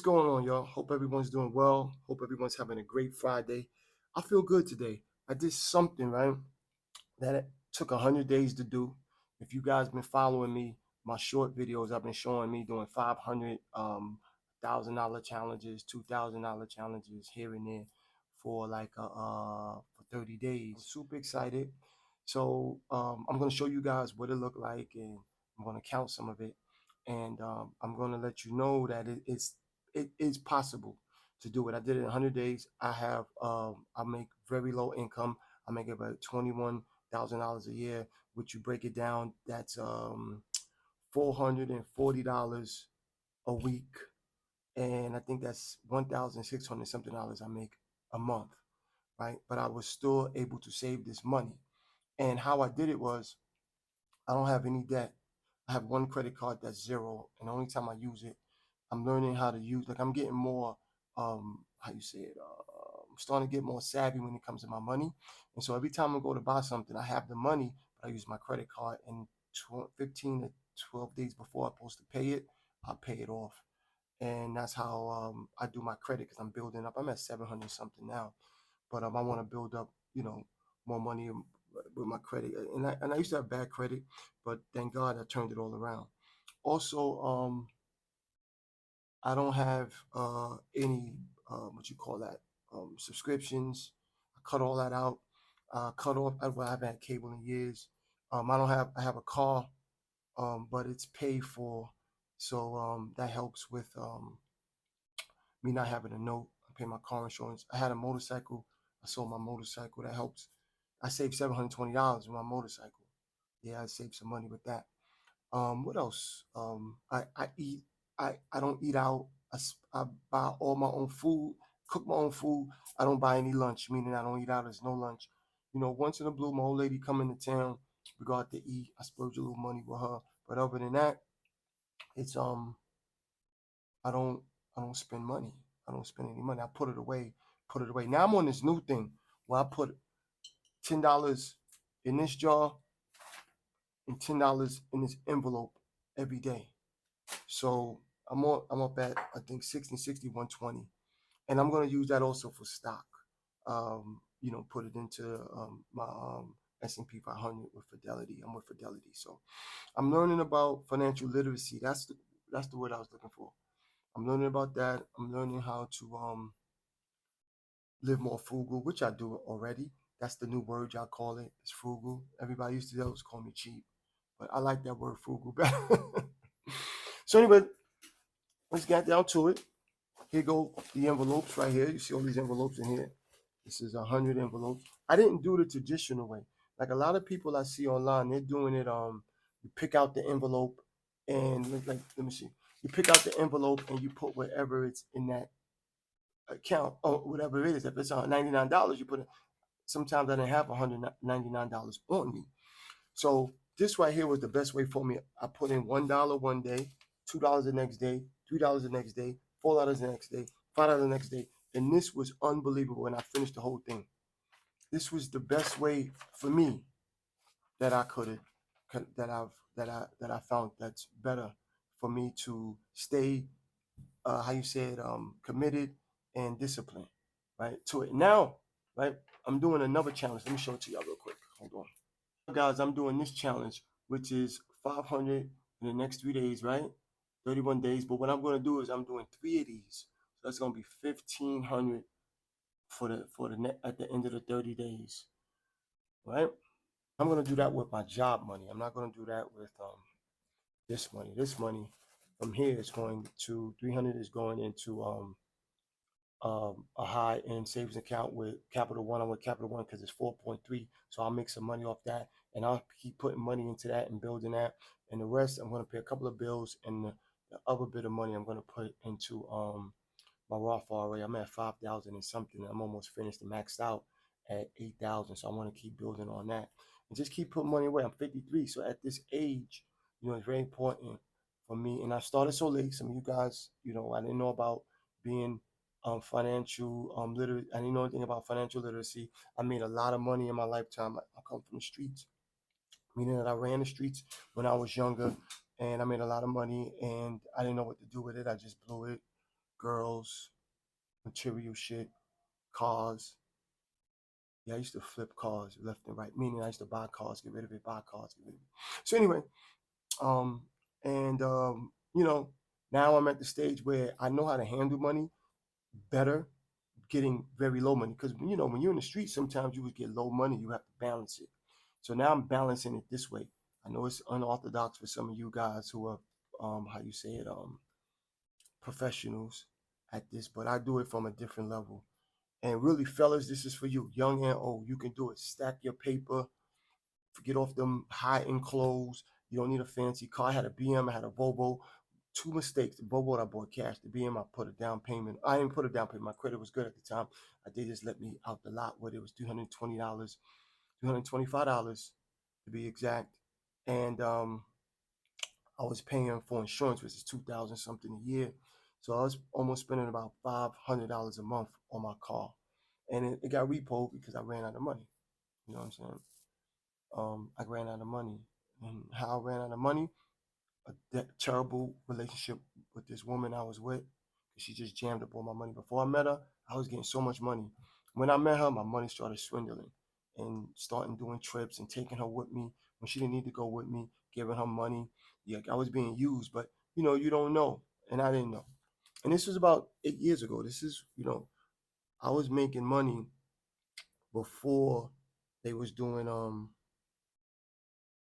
What's going on, y'all? Hope everyone's doing well. Hope everyone's having a great Friday. I feel good today. I did something, right, that it took 100 days to do. If you guys been following me, my short videos, I've been showing me doing 500 $1,000 challenges, $2,000 challenges here and there for for 30 days. I'm super excited. So I'm gonna show you guys what it looked like, and I'm gonna count some of it, and I'm gonna let you know that it is possible to do it. I did it in 100 days. I make very low income. I make about $21,000 a year, which you break it down, that's $440 a week, and I think that's 1,600 something dollars I make a month, right? But I was still able to save this money, and how I did it was I don't have any debt. I have one credit card that's zero, and the only time I use it, I'm learning how to use. Like I'm getting more, how you say it? I'm starting to get more savvy when it comes to my money, and so every time I go to buy something, I have the money, but I use my credit card, and 15 to 12 days before I'm supposed to pay it, I pay it off, and that's how I do my credit because I'm building up. I'm at 700 something now, but I want to build up, more money with my credit. And I used to have bad credit, but thank God I turned it all around. Also, I don't have any what you call that subscriptions. I cut all that out. Cut off. Well, I haven't had cable in years. I don't have. I have a car, but it's paid for, so that helps with me not having a note. I pay my car insurance. I had a motorcycle. I sold my motorcycle. That helps. I saved $720 with my motorcycle. Yeah, I saved some money with that. What else? I eat. I don't eat out. I buy all my own food. Cook my own food. I don't buy any lunch, meaning I don't eat out. There's no lunch. Once in a blue, my old lady come into town. We go out to eat. I splurge a little money with her. But other than that, it's I don't I don't spend money. I don't spend any money. I put it away. Put it away. Now I'm on this new thing where I put $10 in this jar and $10 in this envelope every day. So I'm up at I think 60, 60, 120. And I'm gonna use that also for stock. Put it into my S&P 500 with Fidelity. I'm with Fidelity. So I'm learning about financial literacy. That's the word I was looking for. I'm learning about that. I'm learning how to live more frugal, which I do already. That's the new word y'all call it. It's frugal. Everybody used to always call me cheap, but I like that word frugal better. So anyway, let's get down to it. Here go the envelopes right here. You see all these envelopes in here. This is 100 envelopes. I didn't do the traditional way. Like a lot of people I see online, they're doing it. You pick out the envelope and let me see. You pick out the envelope and you put whatever it's in that account or whatever it is. If it's $99, you put it. Sometimes I didn't have $199 on me. So this right here was the best way for me. I put in $1 one day, $2 the next day, $3 the next day, $4 the next day, $5 the next day, and this was unbelievable. And I finished the whole thing. This was the best way for me that I could have that I found that's better for me to stay how you said committed and disciplined, right, to it. Now, right, I'm doing another challenge. Let me show it to y'all real quick. Hold on. Guys, I'm doing this challenge, which is 500 in the next 3 days, right? 31 days. But what I'm going to do is I'm doing three of these. So that's going to be 1,500 for the net at the end of the 30 days, right? I'm going to do that with my job money. I'm not going to do that with this money. This money from here is going to 300 is going into a high end savings account with Capital One. I'm with Capital One because it's 4.3. So I'll make some money off that and I'll keep putting money into that and building that. And the rest, I'm going to pay a couple of bills and the other bit of money I'm going to put into my Roth IRA. I'm at 5,000 and something. I'm almost finished and maxed out at 8,000. So I want to keep building on that and just keep putting money away. I'm 53. So at this age, it's very important for me. And I started so late. Some of you guys, I didn't know about being financial literate. I didn't know anything about financial literacy. I made a lot of money in my lifetime. I come from the streets, meaning that I ran the streets when I was younger, and I made a lot of money, and I didn't know what to do with it. I just blew it. girls, material shit, cars. Yeah, I used to flip cars left and right. Meaning I used to buy cars, get rid of it, buy cars, get rid of it. So anyway, um, and you know, now I'm at the stage where I know how to handle money better, getting very low money. Because you know, when you're in the street, sometimes you would get low money. You have to balance it. So now I'm balancing it this way. I know it's unorthodox for some of you guys who are, how you say it, professionals at this, but I do it from a different level. And really, fellas, this is for you, young and old. You can do it. Stack your paper. Get off them high-end clothes. You don't need a fancy car. I had a BM. I had a Volvo. Two mistakes. The Volvo I bought cash. The BM I put a down payment. I didn't put a down payment. My credit was good at the time. They just let me out the lot where it was $320, $325 to be exact. And I was paying for insurance, which is 2,000 something a year. So I was almost spending about $500 a month on my car. And it got repoed because I ran out of money. You know what I'm saying? I ran out of money. And how I ran out of money, terrible relationship with this woman I was with. She just jammed up all my money. Before I met her, I was getting so much money. When I met her, my money started swindling and starting doing trips and taking her with me when she didn't need to go with me, giving her money. Yeah, I was being used, but you know, you don't know. And I didn't know. And this was about 8 years ago. This is, you know, I was making money before they was doing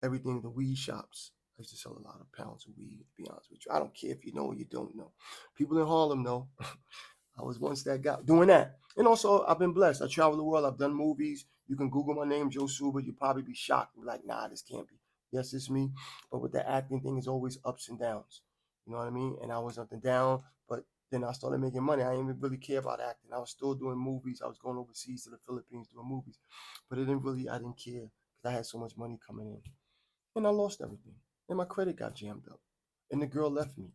everything, the weed shops. I used to sell a lot of pounds of weed, to be honest with you. I don't care if you know or you don't know. People in Harlem know. I was once that guy doing that. And also, I've been blessed. I travel the world. I've done movies. You can Google my name, Joe Suba. You'll probably be shocked. You're like, nah, this can't be. Yes, it's me. But with the acting thing, it's always ups and downs. You know what I mean? And I was up and down, but then I started making money. I didn't even really care about acting. I was still doing movies. I was going overseas to the Philippines doing movies. But I didn't care because I had so much money coming in. And I lost everything. And my credit got jammed up. And the girl left me.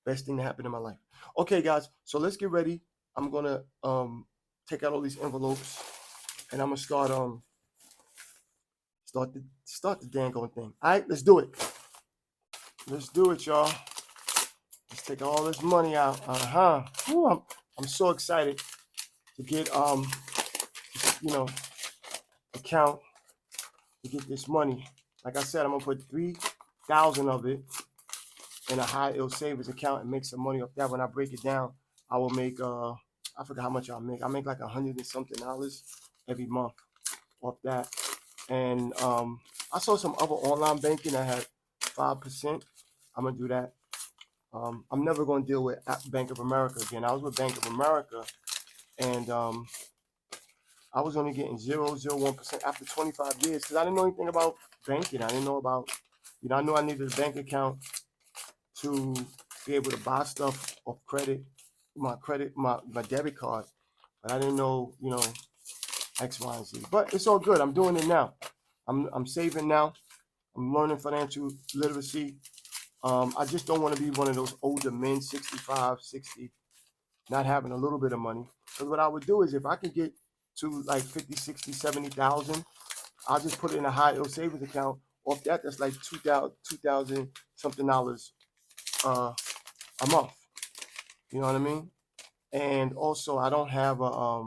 Best thing that happened in my life. Okay, guys, so let's get ready. I'm gonna take out all these envelopes and I'm gonna start the dang on thing. Alright, let's do it. Let's do it, y'all. Let's take all this money out. Ooh, I'm so excited to get you know, account to get this money. Like I said, I'm gonna put 3,000 of it in a high yield savings account and make some money off that. When I break it down, I will make I forgot how much I'll make. I make like $100 and something every month off that. And I saw some other online banking that had 5%. I'm gonna do that. I'm never gonna deal with Bank of America again. I was with Bank of America and I was only getting 0.01% after 25 years because I didn't know anything about banking. I didn't know about, you know, I knew I needed a bank account to be able to buy stuff off credit, my debit card, but I didn't know, you know, X, Y, and Z. But it's all good. I'm doing it now. I'm saving now. I'm learning financial literacy. I just don't want to be one of those older men, 65, 60, not having a little bit of money. Because what I would do is if I could get to like 50, 60, 70,000, I'll just put it in a high yield savings account. Off that, that's like 2,000 something dollars a month. You know what I mean? And also, I don't have a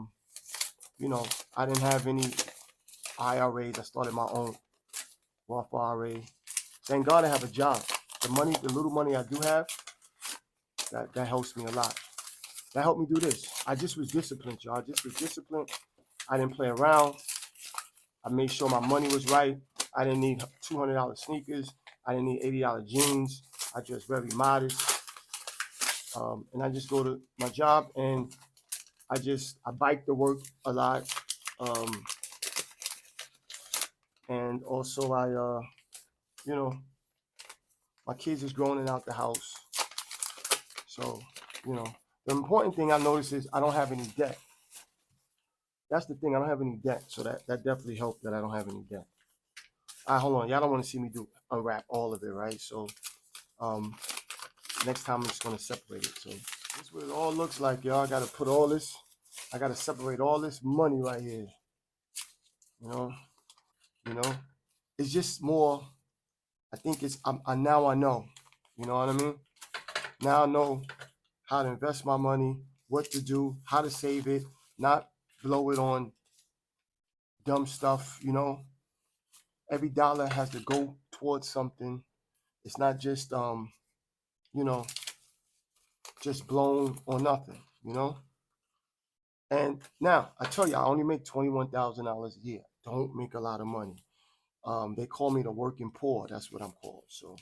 you know, I didn't have any IRAs. I started my own Roth IRA. Thank God I have a job. The money, the little money I do have, that helps me a lot. That helped me do this. I just was disciplined, y'all. I just was disciplined. I didn't play around. I made sure my money was right. I didn't need $200 sneakers. I didn't need $80 jeans. I dressed very modest. And I just go to my job and I bike to work a lot. And also you know, my kids is growing out the house. So, you know, the important thing I notice is I don't have any debt. That's the thing. I don't have any debt. So that definitely helped that I don't have any debt. All right, hold on. Y'all don't want to see me unwrap all of it, right? So next time I'm just going to separate it. So this is what it all looks like, y'all. I got to put all this. I got to separate all this money right here. You know, it's just more. I think it's now I know. You know what I mean? Now I know how to invest my money, what to do, how to save it, not blow it on dumb stuff, you know. Every dollar has to go towards something. It's not just you know, just blown or nothing, you know. And now I tell you, I only make $21,000 a year. Don't make a lot of money. They call me the working poor. That's what I'm called. So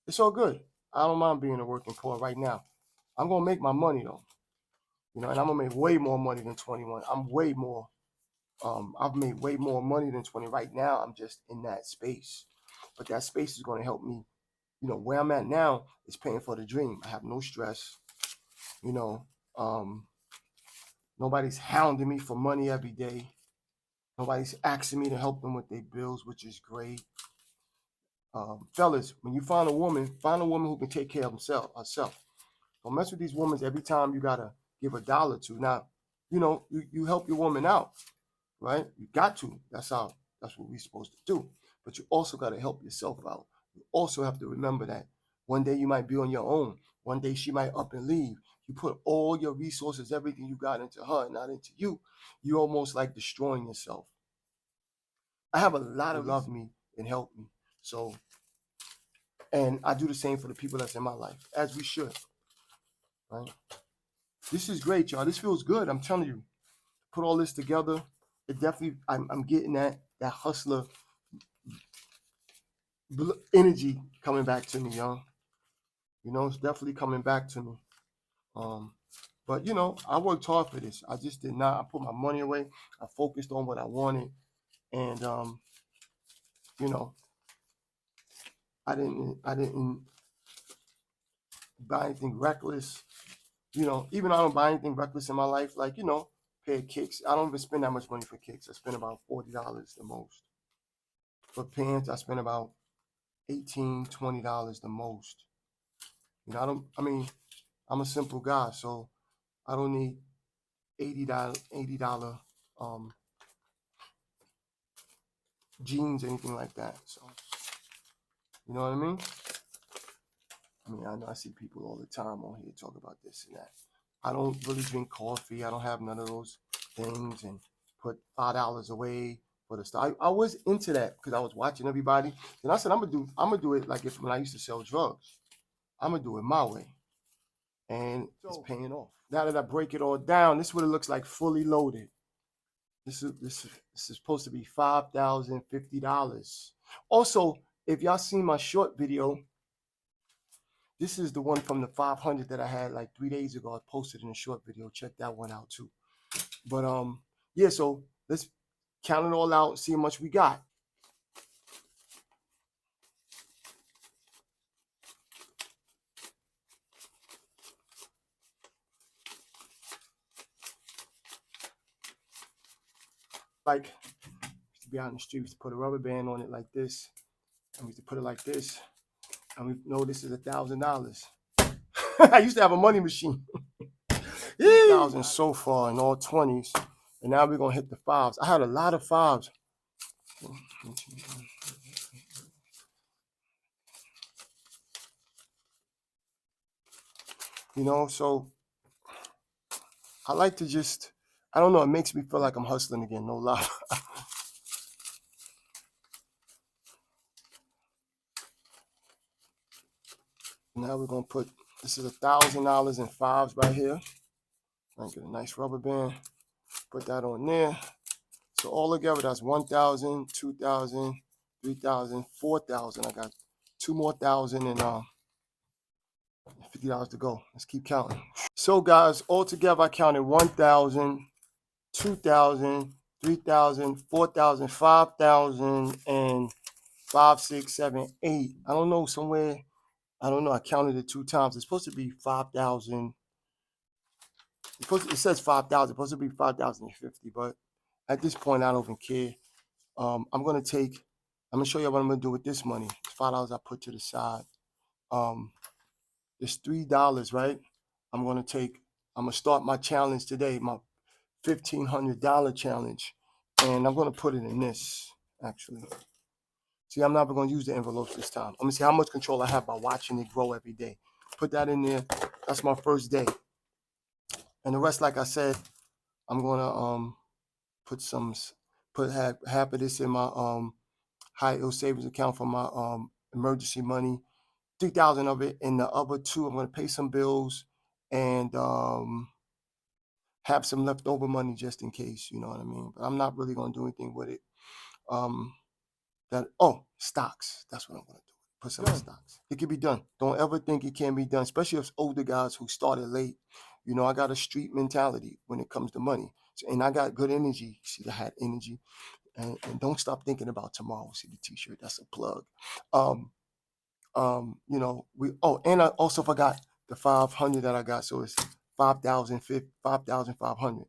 it's all good. I don't mind being a working poor right now. I'm gonna make my money though, you know, and I'm gonna make way more money than 21. I'm way more. I've made way more money than 20 right now. I'm just in that space, but that space is gonna help me. You know, where I'm at now is paying for the dream. I have no stress. You know, nobody's hounding me for money every day. Nobody's asking me to help them with their bills, which is great. Fellas, when you find a woman who can take care of herself. Don't mess with these women every time you gotta give $1 to. Now, you know, you help your woman out, right? You got to. That's what we're supposed to do. But you also gotta help yourself out. You also have to remember that one day you might be on your own. One day she might up and leave. You put all your resources, everything you got into her, not into you. You almost like destroying yourself. I have a lot of love me and help me. So, and I do the same for the people that's in my life, as we should. Right? This is great, y'all. This feels good. I'm telling you. Put all this together. It definitely. I'm getting that hustler energy coming back to me, y'all. You know, it's definitely coming back to me. But you know, I worked hard for this. I just did not. I put my money away. I focused on what I wanted, and you know, I didn't buy anything reckless. You know, even though I don't buy anything reckless in my life, like, you know, pair of kicks. I don't even spend that much money for kicks. I spend about $40 the most. For pants, I spend about $18, $20 the most. You know, I'm a simple guy, so I don't need $80 jeans, anything like that. So, you know what I mean? I know I see people all the time on here talk about this and that. I don't really drink coffee. I don't have none of those things and put $5 away for the stuff. I was into that because I was watching everybody. And I said, I'm gonna do it like when I used to sell drugs. I'm gonna do it my way. And it's paying off. Now that I break it all down, this is what it looks like fully loaded. This is supposed to be $5,050. Also, if y'all seen my short video, this is the one from the 500 that I had like 3 days ago. I posted in a short video. Check that one out too. But yeah, so let's count it all out, see how much we got. Like, to be out in the street, we used to put a rubber band on it like this, and we used to put it like this, and we know this is $1,000. I used to have a money machine. 1,000 so far in all 20s, and now we're gonna hit the fives. I had a lot of fives. You know, so I like to just, I don't know, it makes me feel like I'm hustling again, no lie. Now we're gonna put, this is $1,000 in fives right here. I get a nice rubber band, put that on there. So all together, that's 1,000, 2,000, 3,000, 4,000. I got two more thousand and $50 to go. Let's keep counting. So guys, all together, I counted 1,000, 2,000, 3,000, 4,000, 5,000, and 5, 6, 7, 8. I don't know, somewhere. I don't know. I counted it 2 times. It's supposed to be 5,000. It says 5,000. It's supposed to be 5,050. But at this point, I don't even care. I'm gonna show you what I'm gonna do with this money. It's $5 I put to the side. It's $3, right? I'm gonna start my challenge today, my $1,500 challenge, and I'm gonna put it in this actually. See, I'm not gonna use the envelopes this time. I'm gonna see how much control I have by watching it grow every day. Put that in there. That's my first day. And the rest, like I said, I'm gonna put some put half of this in my high yield savings account for my emergency money. 3,000 of it, and the other two I'm gonna pay some bills and have some leftover money just in case. You know what I mean? But I'm not really gonna do anything with it. Stocks. That's what I'm gonna do. Put some in stocks. It can be done. Don't ever think it can't be done, especially if older guys who started late. You know, I got a street mentality when it comes to money. So, and I got good energy. See, I had energy. And don't stop thinking about tomorrow. See the t-shirt. That's a plug. You know, and I also forgot the 500 that I got. So it's 5,500.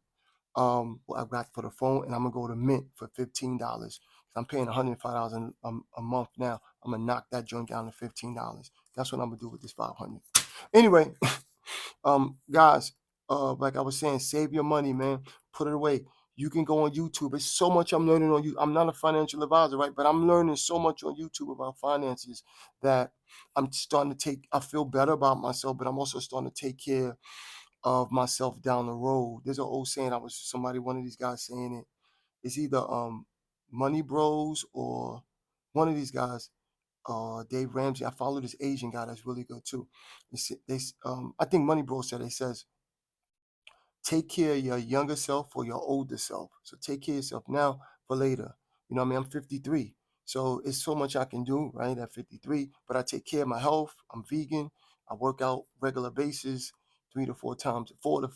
What I got for the phone, and I'm gonna go to Mint for $15. I'm paying $105 a month now. I'm gonna knock that joint down to $15. That's what I'm gonna do with this 500. Anyway, guys, like I was saying, save your money, man. Put it away. You can go on YouTube. It's so much I'm learning on you. I'm not a financial advisor, right? But I'm learning so much on YouTube about finances that I'm starting to I feel better about myself, but I'm also starting to take care of myself down the road. There's an old saying, one of these guys saying it. It's either Money Bros or one of these guys, Dave Ramsey. I follow this Asian guy that's really good too. I think Money Bros said, it says, take care of your younger self or your older self. So take care of yourself now for later. You know what I mean? I'm 53. So it's so much I can do, right? At 53, but I take care of my health. I'm vegan. I work out regular basis, 3 to 4 times, 4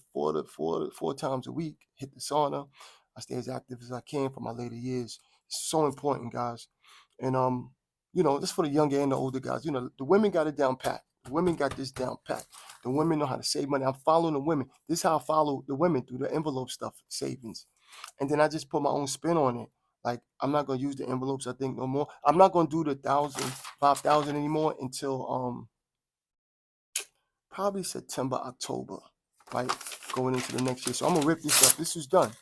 times a week, hit the sauna. I stay as active as I can for my later years. It's so important, guys. And you know, this for the younger and the older guys. You know, the women got it down pat. The women got this down pat. The women know how to save money. I'm following the women. This is how I follow the women through the envelope stuff, savings. And then I just put my own spin on it. Like, I'm not gonna use the envelopes, I think, no more. I'm not gonna do the 5,000 anymore until probably September, October, right? Going into the next year. So I'm gonna rip this up. This is done.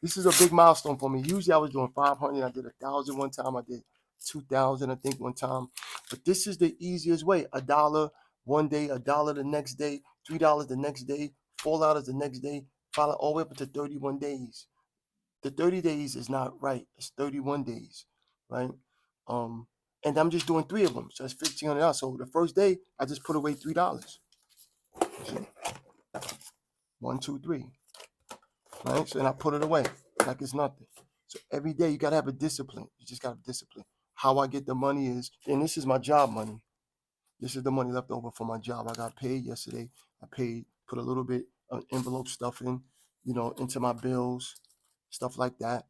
This is a big milestone for me. Usually I was doing 500. I did 1,000 one time. I did 2,000, I think, one time. But this is the easiest way. $1 one day, $1 the next day, $3 the next day, $4 the next day, follow all the way up to 31 days. The 30 days is not right. It's 31 days, right? And I'm just doing 3 of them. So that's $1,500. So the first day, I just put away $3. See? 1, 2, 3. Right? So then I put it away like it's nothing. So every day you gotta have a discipline. You just gotta have discipline. How I get the money is, and this is my job money. This is the money left over for my job. I got paid yesterday. Put a little bit of envelope stuff in, you know, into my bills, stuff like that,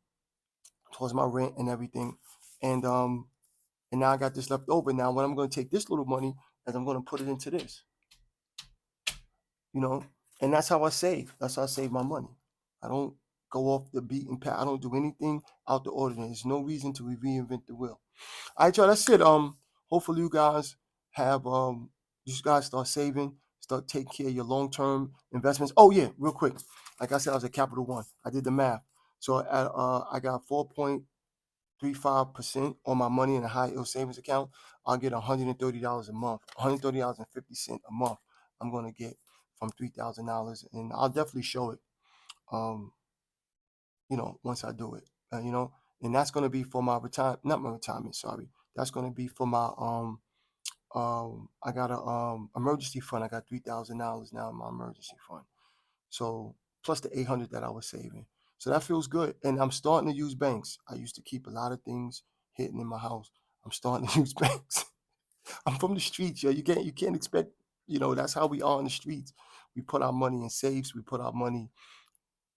towards my rent and everything. And now I got this left over. Now what I'm gonna take this little money is I'm gonna put it into this. You know, and that's how I save. That's how I save my money. I don't go off the beaten path. I don't do anything out the ordinary. There's no reason to reinvent the wheel. All right, y'all. That's it. Hopefully you guys start saving, start taking care of your long-term investments. Oh yeah, real quick. Like I said, I was at Capital One. I did the math. So I got 4.35% on my money in a high yield savings account. I'll get $130 a month, $130.50 a month. I'm gonna get from $3,000, and I'll definitely show it. You know, once I do it, you know, and that's gonna be for my retirement, not my retirement. Sorry, that's gonna be for my I got a emergency fund. I got $3,000 now in my emergency fund. So plus the 800 that I was saving. So that feels good. And I'm starting to use banks. I used to keep a lot of things hidden in my house. I'm starting to use banks. I'm from the streets, yo. You can't expect, you know, that's how we are in the streets. We put our money in safes, we put our money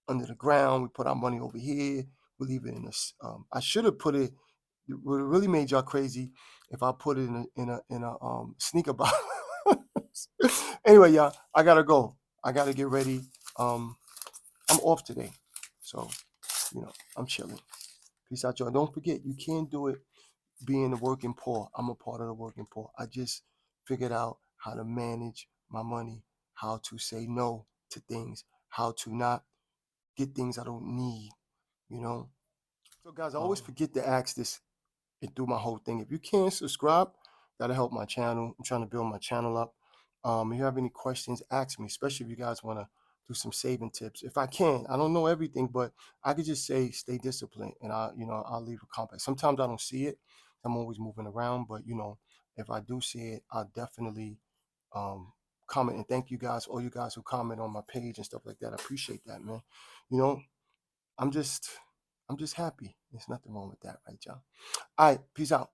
under the ground, we put our money over here, we leave it in a I should have put it. It would have really made y'all crazy if I put it in a sneaker box. Anyway, y'all, I gotta go. I gotta get ready. I'm off today, so you know I'm chilling. Peace out, y'all. Don't forget, you can't do it being the working poor. I'm a part of the working poor. I just figured out how to manage my money, how to say no to things, how to not get things I don't need. You know. So, guys, I always forget to ask this and through my whole thing. If you can subscribe, that'll help my channel. I'm trying to build my channel up. If you have any questions, ask me, especially if you guys want to do some saving tips. If I can, I don't know everything, but I could just say stay disciplined, and I'll leave a comment. Sometimes I don't see it. I'm always moving around, but if I do see it, I'll definitely um comment. And thank you guys, all you guys who comment on my page and stuff like that. I appreciate that, man. You know, I'm just I'm just happy. There's nothing wrong with that, right, y'all? All right, peace out.